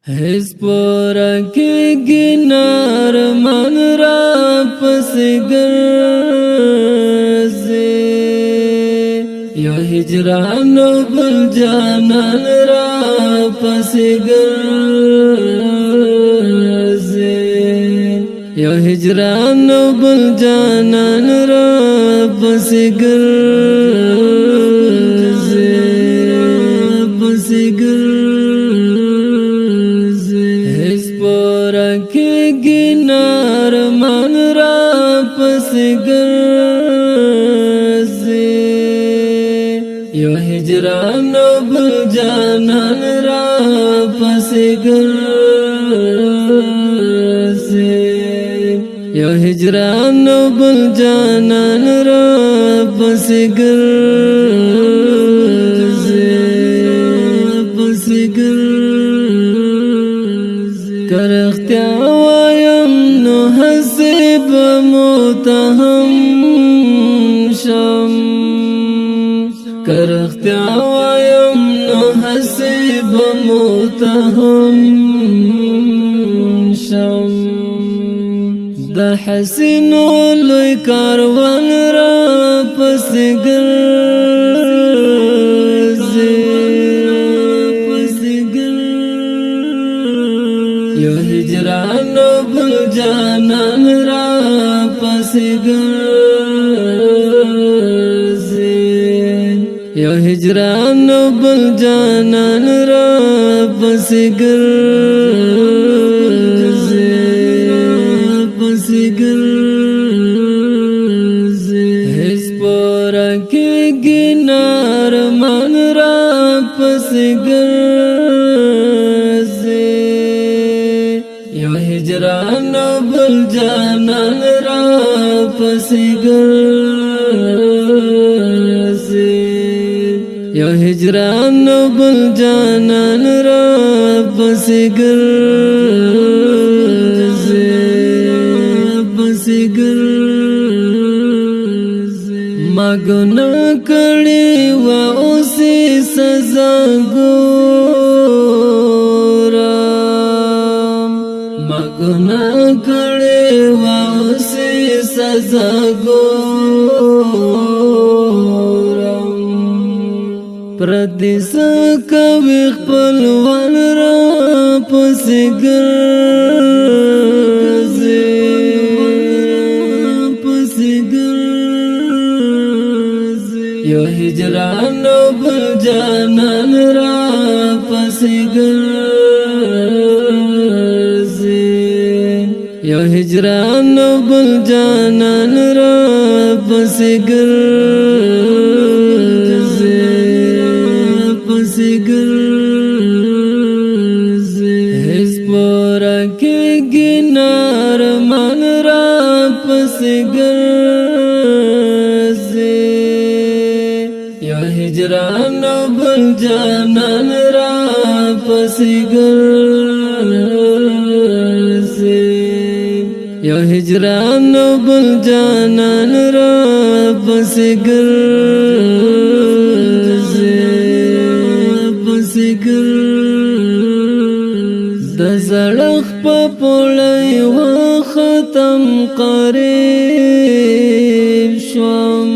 هیڅ پورا کېږي نارمان را پسې ګرځي یو هجران بل جانان را پسې ګرځي یو هجران بل جانان را پسې ګرځي गिनार मन रा पस गे यो हिजरान बल जानन रा पस गे यो हिजरान बल जानन रा पस गे کرختیا وایم نو حسب متهم شم کرختیا وایم نو حسب متهم شم د حسین لوی کاروان را پس یو هجران بل جانان را پس ګرځي یو هجران بل جانان را پس ګرځي هیڅ پورا کېږي نارمان را پس یو هجران بل جانان را پس ګرځي یو هجران بل جانان را پس ګرځي ما ګناه کړې و اوس سزا گناہ کړې و اوس سزا ګورم پردیس کوي خپلوان را پسې ګرځي یو هجران بل جانان را پسې یو هجران بل جانان را پس ګرځي هیڅ پورا کېږي نارمان را پس ګرځي یو هجران بل جانان را پس یو هجران بل جانان را پس ګرځي د زړخ په پړی و ختم قریب شوم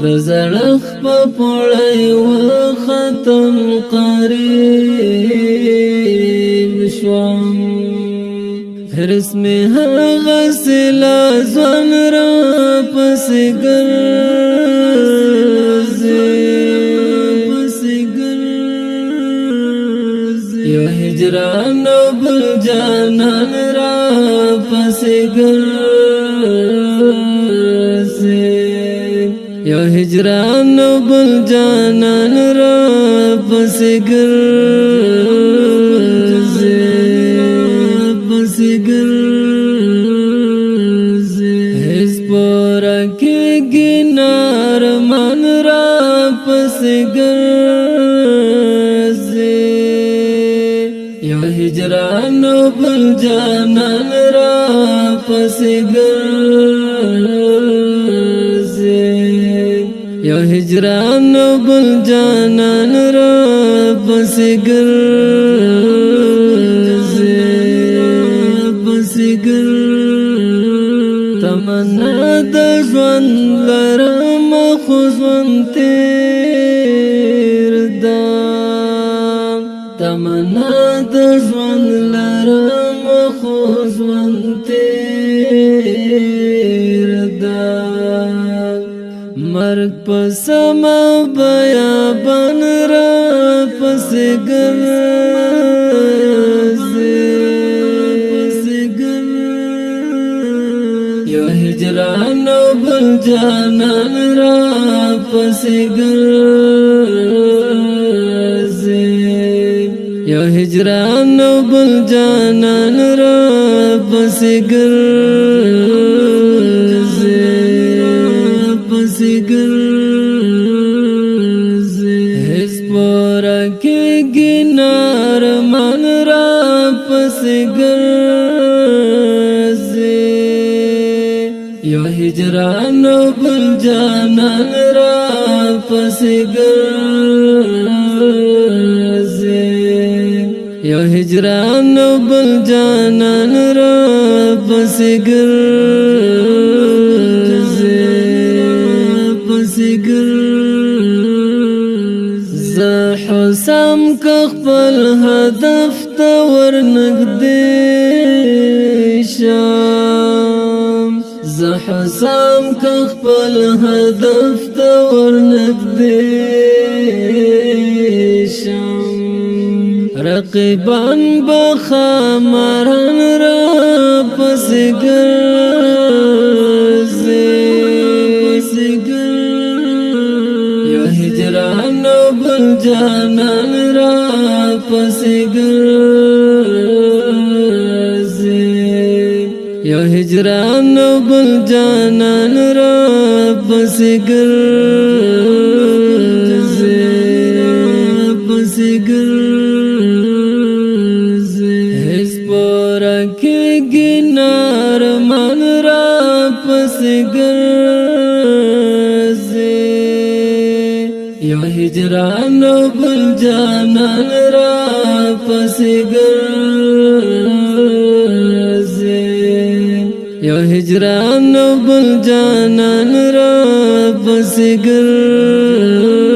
د زړخ په پړی و ختم قریب شوم هرس میں هغه سلا ځوان را پس ګرځي یو هجران بل جانان را پس ګرځي یو هجران بل جانان را پس ګرځي هیڅ پورا کېږي نارمان را پس ګرځي یو هجران بل جانان را پس ګرځي یو هجران بل جانان را پس ګرځي تیر دا تمنا د ژوند لرم خو ژوند تیر دا مرګ په سما بیابان را پسې ګرځي یو هجران او بل جانان را پسې ګرځي یو هجران او بل جانان را پسې ګرځي هیڅ پورا کېږي نار من را پسې ګرځي یو هجران او بل جانان را پسې ګرځي یو هجران او بل جانان را پسې ګرځي زه حسام که خپل هدف ته ورنږدې شم زه حسام که خپل هدف ته ورنږدې شم رقیبان به خامران را پسې ګرځي هجران او بل جانان را پسې ګرځي یو هجران او بل جانان را پسې ګرځي هیڅ پورا کېږي نار من را پسې ګرځي یو هجران او بل جانان را پسې ګرځي یو هجران او بل جانان را پسې ګرځي